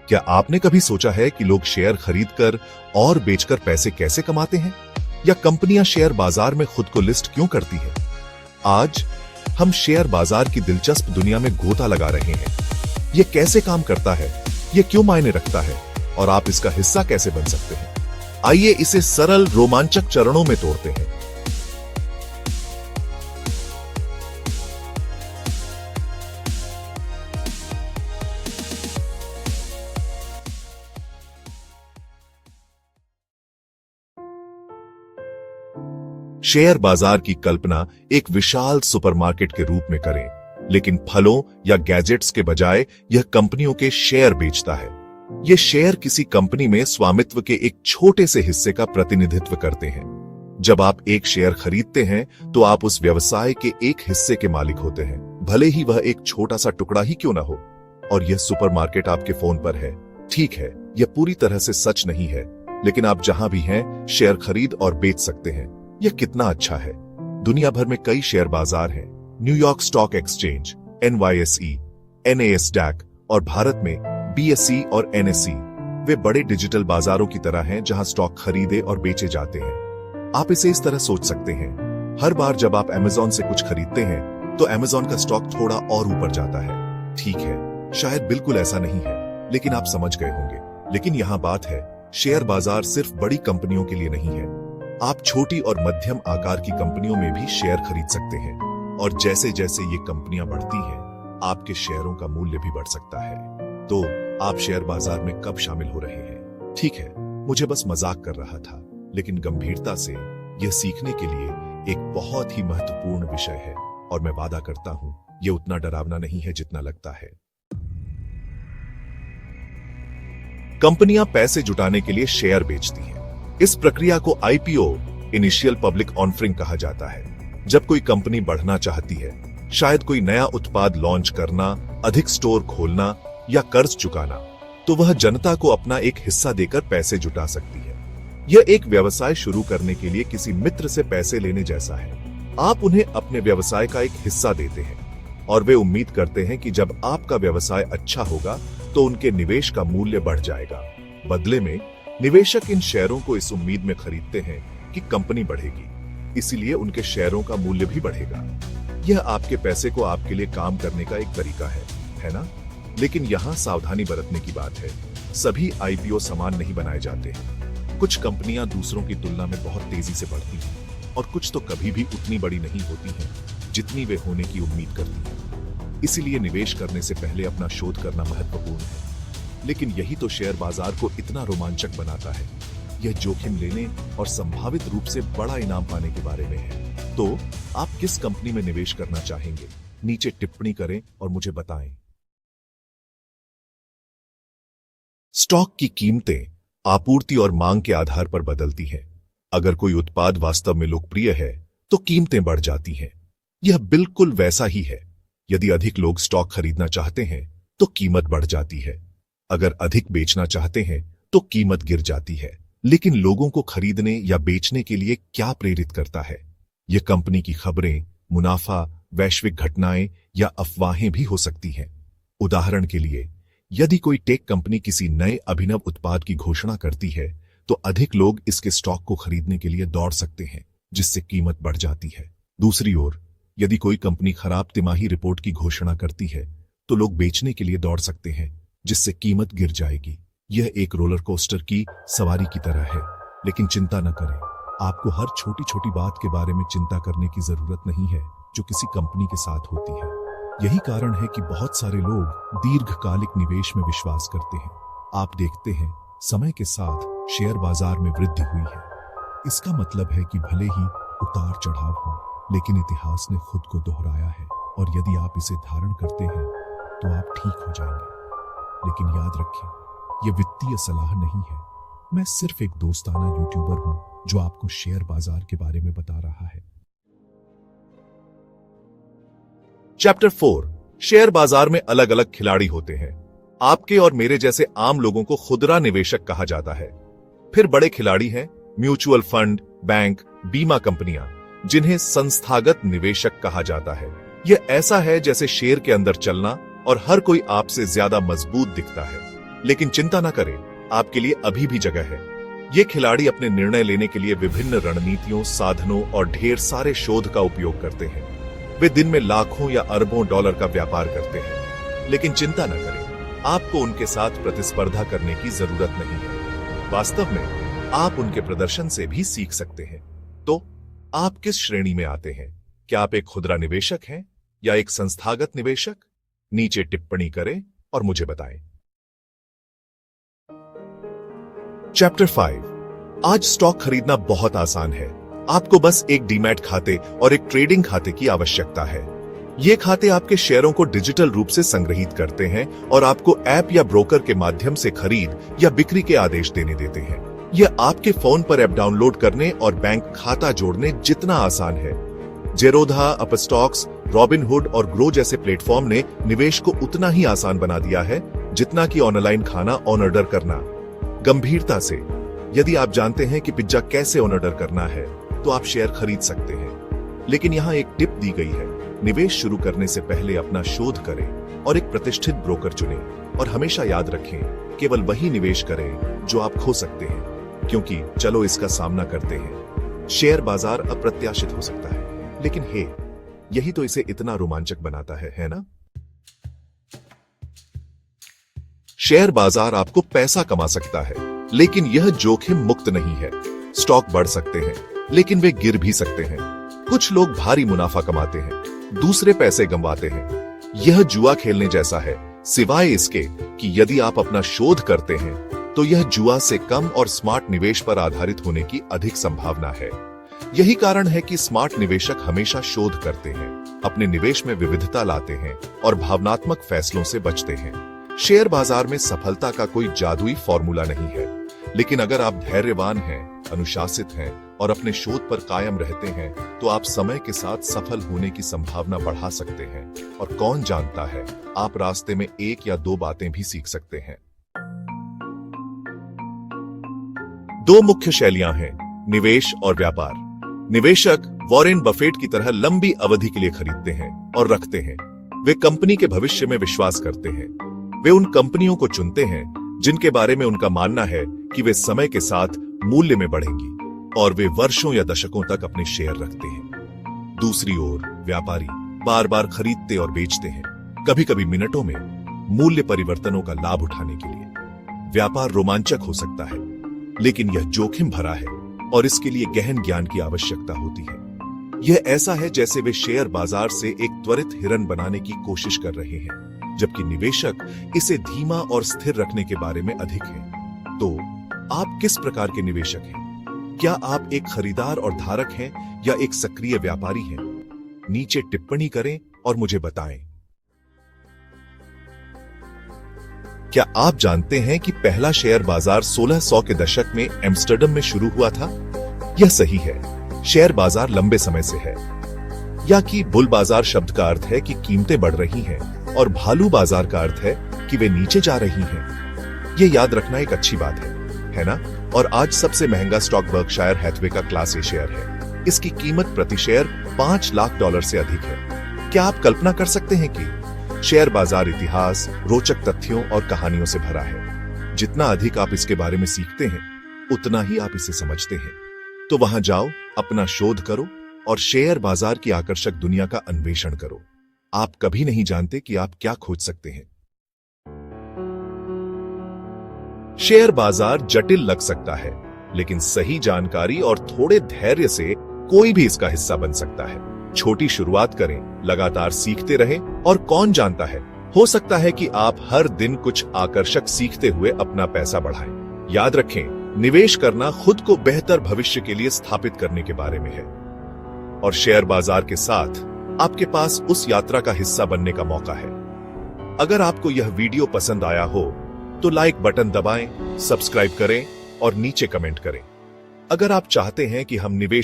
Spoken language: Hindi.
क्या आपने कभी सोचा है कि लोग शेयर खरीदकर और बेचकर पैसे कैसे कमाते हैं? या कंपनियां शेयर बाजार में खुद को लिस्ट क्यों करती है? आज हम शेयर बाजार की दिलचस्प दुनिया में गोता लगा रहे हैं। ये कैसे काम करता है, ये क्यों मायने रखता है और आप इसका हिस्सा कैसे बन सकते हैं? आइए इसे सरल रोमांचक चरणों में तोड़ते हैं। शेयर बाजार की कल्पना एक विशाल सुपरमार्केट के रूप में करें, लेकिन फलों या गैजेट्स के बजाय यह कंपनियों के शेयर बेचता है। ये शेयर किसी कंपनी में स्वामित्व के एक छोटे से हिस्से का प्रतिनिधित्व करते हैं। जब आप एक शेयर खरीदते हैं तो आप उस व्यवसाय के एक हिस्से के मालिक होते हैं, भले ही वह एक छोटा सा टुकड़ा ही क्यों ना हो। और यह सुपरमार्केट आपके फोन पर है। ठीक है, यह पूरी तरह से सच नहीं है, लेकिन आप जहां भी हैं शेयर खरीद और बेच सकते हैं। यह कितना अच्छा है। दुनिया भर में कई शेयर बाजार हैं, New York stock exchange, NYSE, NASDAQ और भारत में BSE और NSE। वे बड़े डिजिटल बाजारों की तरह हैं जहां स्टॉक खरीदे और बेचे जाते हैं। आप इसे इस तरह सोच सकते हैं, हर बार जब आप Amazon से कुछ खरीदते हैं तो Amazon का स्टॉक थोड़ा और ऊपर जाता है। ठीक है, शायद बिल्कुल ऐसा नहीं है, लेकिन आप समझ गए होंगे। लेकिन यहां बात है, शेयर बाजार सिर्फ बड़ी कंपनियों के लिए नहीं है। आप छोटी और मध्यम आकार की कंपनियों में भी शेयर खरीद सकते हैं, और जैसे जैसे ये कंपनियां बढ़ती हैं, आपके शेयरों का मूल्य भी बढ़ सकता है। तो आप शेयर बाजार में कब शामिल हो रहे हैं? ठीक है, मुझे बस मजाक कर रहा था, लेकिन गंभीरता से यह सीखने के लिए एक बहुत ही महत्वपूर्ण विषय है, और मैं वादा करता हूं यह उतना डरावना नहीं है जितना लगता है। कंपनियां पैसे जुटाने के लिए शेयर बेचती हैं। इस प्रक्रिया को IPO, इनिशियल पब्लिक ऑफरिंग कहा जाता है। जब कोई कंपनी बढ़ना चाहती है, शायद कोई नया उत्पाद लॉन्च करना, अधिक स्टोर खोलना या कर्ज चुकाना, तो वह जनता को अपना एक हिस्सा देकर पैसे जुटा सकती है। यह एक व्यवसाय शुरू करने के लिए किसी मित्र से पैसे लेने जैसा है। आप उन्हें अपने व्यवसाय का एक हिस्सा देते हैं और वे उम्मीद करते हैं कि जब आपका व्यवसाय अच्छा होगा तो उनके निवेश का मूल्य बढ़ जाएगा। बदले में निवेशक इन शेयरों को इस उम्मीद में खरीदते हैं कि कंपनी बढ़ेगी, इसीलिए उनके शेयरों का मूल्य भी बढ़ेगा। यह आपके पैसे को आपके लिए काम करने का एक तरीका है ना? लेकिन यहाँ सावधानी बरतने की बात है। सभी IPO समान नहीं बनाए जाते हैं। कुछ कंपनियां दूसरों की तुलना में बहुत तेजी से बढ़ती हैं, और कुछ तो कभी भी उतनी बड़ी नहीं होती हैं जितनी वे होने की उम्मीद करती हैं। इसीलिए निवेश करने से पहले अपना शोध करना महत्वपूर्ण है। लेकिन यही तो शेयर बाजार को इतना रोमांचक बनाता है। यह जोखिम लेने और संभावित रूप से बड़ा इनाम पाने के बारे में है। तो आप किस कंपनी में निवेश करना चाहेंगे? नीचे टिप्पणी करें और मुझे बताएं। स्टॉक की कीमतें आपूर्ति और मांग के आधार पर बदलती हैं। अगर कोई उत्पाद वास्तव में लोकप्रिय है तो कीमतें बढ़ जाती हैं। यह बिल्कुल वैसा ही है। यदि अधिक लोग स्टॉक खरीदना चाहते हैं तो कीमत बढ़ जाती है। अगर अधिक बेचना चाहते हैं तो कीमत गिर जाती है। लेकिन लोगों को खरीदने या बेचने के लिए क्या प्रेरित करता है? यह कंपनी की खबरें, मुनाफा, वैश्विक घटनाएं या अफवाहें भी हो सकती हैं। उदाहरण के लिए, यदि कोई टेक कंपनी किसी नए अभिनव उत्पाद की घोषणा करती है तो अधिक लोग इसके स्टॉक को खरीदने के लिए दौड़ सकते हैं, जिससे कीमत बढ़ जाती है। दूसरी ओर, यदि कोई कंपनी खराब तिमाही रिपोर्ट की घोषणा करती है तो लोग बेचने के लिए दौड़ सकते हैं, जिससे कीमत गिर जाएगी। यह एक रोलर कोस्टर की सवारी की तरह है। लेकिन चिंता न करें, आपको हर छोटी छोटी बात के बारे में चिंता करने की जरूरत नहीं है जो किसी कंपनी के साथ होती है। यही कारण है कि बहुत सारे लोग दीर्घकालिक निवेश में विश्वास करते हैं। आप देखते हैं, समय के साथ शेयर बाजार में वृद्धि हुई है। इसका मतलब है कि भले ही उतार चढ़ाव हो, लेकिन इतिहास ने खुद को दोहराया है, और यदि आप इसे धारण करते हैं तो आप ठीक हो जाएंगे। लेकिन याद रखें, यह वित्तीय सलाह नहीं है। मैं सिर्फ एक दोस्ताना यूट्यूबर हूं जो आपको शेयर बाजार के बारे में बता रहा है। चैप्टर 4, शेयर बाजार में अलग अलग खिलाड़ी होते हैं। आपके और मेरे जैसे आम लोगों को खुदरा निवेशक कहा जाता है। फिर बड़े खिलाड़ी हैं म्यूचुअल फंड, बैंक, बीमा कंपनियां, जिन्हें संस्थागत निवेशक कहा जाता है। यह ऐसा है जैसे शेर के अंदर चलना और हर कोई आपसे ज्यादा मजबूत दिखता है, लेकिन चिंता ना करें, आपके लिए अभी भी जगह है। ये खिलाड़ी अपने निर्णय लेने के लिए विभिन्न रणनीतियों, साधनों और ढेर सारे शोध का उपयोग करते हैं। वे दिन में लाखों या अरबों डॉलर का व्यापार करते हैं, लेकिन चिंता न करें, आपको उनके साथ प्रतिस्पर्धा करने की जरूरत नहीं है। वास्तव में आप उनके प्रदर्शन से भी सीख सकते हैं। तो आप किस श्रेणी में आते हैं? क्या आप एक खुदरा निवेशक हैं या एक संस्थागत निवेशक? नीचे टिप्पणी करें और मुझे बताएं। चैप्टर 5। आज स्टॉक खरीदना बहुत आसान है। आपको बस एक डीमैट खाते और एक ट्रेडिंग खाते की आवश्यकता है। ये खाते आपके शेयरों को डिजिटल रूप से संग्रहित करते हैं और आपको ऐप या ब्रोकर के माध्यम से खरीद या बिक्री के आदेश देने देते हैं। यह आपके फोन पर ऐप डाउनलोड करने और बैंक खाता जोड़ने जितना आसान है। जेरोधा, अपस्टॉक्स, रॉबिनहुड और ग्रो जैसे प्लेटफॉर्म ने निवेश को उतना ही आसान बना दिया है जितना कि ऑनलाइन खाना ऑन ऑर्डर करना। गंभीरता से, यदि आप जानते हैं कि पिज्जा कैसे ऑन ऑर्डर करना है तो आप शेयर खरीद सकते हैं। लेकिन यहाँ एक टिप दी गई है, निवेश शुरू करने से पहले अपना शोध करें और एक प्रतिष्ठित ब्रोकर चुनें। और हमेशा याद रखें, केवल वही निवेश करें जो आप खो सकते हैं, क्योंकि चलो इसका सामना करते हैं। शेयर बाजार अप्रत्याशित हो सकता है, लेकिन हे, यही तो इसे इतना रोमांचक बनाता है ना? शेयर बाजार आपको पैसा कमा सकता है, लेकिन यह जोखिम मुक्त नहीं है। स्टॉक बढ़ सकते हैं, लेकिन वे गिर भी सकते हैं। कुछ लोग भारी मुनाफा कमाते हैं, दूसरे पैसे गंवाते हैं। यह जुआ खेलने जैसा है, सिवाय इसके कि यदि आप अपना शोध करते हैं तो यह जुआ से कम और स्मार्ट निवेश पर आधारित होने की अधिक संभावना है। यही कारण है कि स्मार्ट निवेशक हमेशा शोध करते हैं, अपने निवेश में विविधता लाते हैं और भावनात्मक फैसलों से बचते हैं। शेयर बाजार में सफलता का कोई जादुई फॉर्मूला नहीं है, लेकिन अगर आप धैर्यवान हैं, अनुशासित हैं और अपने शोध पर कायम रहते हैं तो आप समय के साथ सफल होने की संभावना बढ़ा सकते हैं। और कौन जानता है, आप रास्ते में एक या दो बातें भी सीख सकते हैं। दो मुख्य शैलियां हैं, निवेश और व्यापार। निवेशक वॉरेन बफेट की तरह लंबी अवधि के लिए खरीदते हैं और रखते हैं। वे कंपनी के भविष्य में विश्वास करते हैं। वे उन कंपनियों को चुनते हैं जिनके बारे में उनका मानना है कि वे समय के साथ मूल्य में बढ़ेंगी, और वे वर्षों या दशकों तक अपने शेयर रखते हैं। दूसरी ओर व्यापारी बार बार खरीदते और बेचते हैं, कभी कभी मिनटों में, मूल्य परिवर्तनों का लाभ उठाने के लिए। व्यापार रोमांचक हो सकता है, लेकिन यह जोखिम भरा है और इसके लिए गहन ज्ञान की आवश्यकता होती है। यह ऐसा है जैसे वे शेयर बाजार से एक त्वरित हिरन बनाने की कोशिश कर रहे हैं, जबकि निवेशक इसे धीमा और स्थिर रखने के बारे में अधिक है। तो आप किस प्रकार के निवेशक हैं? क्या आप एक खरीदार और धारक हैं या एक सक्रिय व्यापारी हैं? नीचे टिप्पणी करें और मुझे बताएं। क्या आप जानते हैं कि पहला शेयर बाजार 1600 के दशक में एम्स्टर्डम में शुरू हुआ था? यह सही है, शेयर बाजार लंबे समय से है। या कि बुल बाजार शब्द का अर्थ है कि कीमतें बढ़ रही हैं और भालू बाजार का अर्थ है कि वे नीचे जा रही हैं। यह याद रखना एक अच्छी बात है ना? और आज सबसे महंगा स्टॉक बर्कशायर हैथवे का क्लास ए शेयर है। इसकी कीमत प्रति शेयर $5 लाख से अधिक है। क्या आप कल्पना कर सकते हैं कि शेयर बाजार इतिहास, रोचक तथ्यों और कहानियों से भरा है। जितना अधिक आप इसके बारे में सीखते हैं, उतना ही आप इसे समझते हैं। तो वहां जाओ, अपना शोध करो और शेयर बाजार की आकर्षक दुनिया का अन्वेषण करो। आप कभी नहीं जानते कि आप क्या खोज सकते हैं। शेयर बाजार जटिल लग सकता है, लेकिन सही जानकारी और थोड़े धैर्य से कोई भी इसका हिस्सा बन सकता है। छोटी शुरुआत करें, लगातार सीखते रहें और कौन जानता है, हो सकता है कि आप हर दिन कुछ आकर्षक सीखते हुए अपना पैसा बढ़ाएं। याद रखें, निवेश करना खुद को बेहतर भविष्य के लिए स्थापित करने के बारे में है, और शेयर बाजार के साथ आपके पास उस यात्रा का हिस्सा बनने का मौका है। अगर आपको यह वीडियो पसंद आया हो तो लाइक बटन दबाएं, सब्सक्राइब करें और नीचे कमेंट करें। अगर आप चाहते हैं कि हम निवेश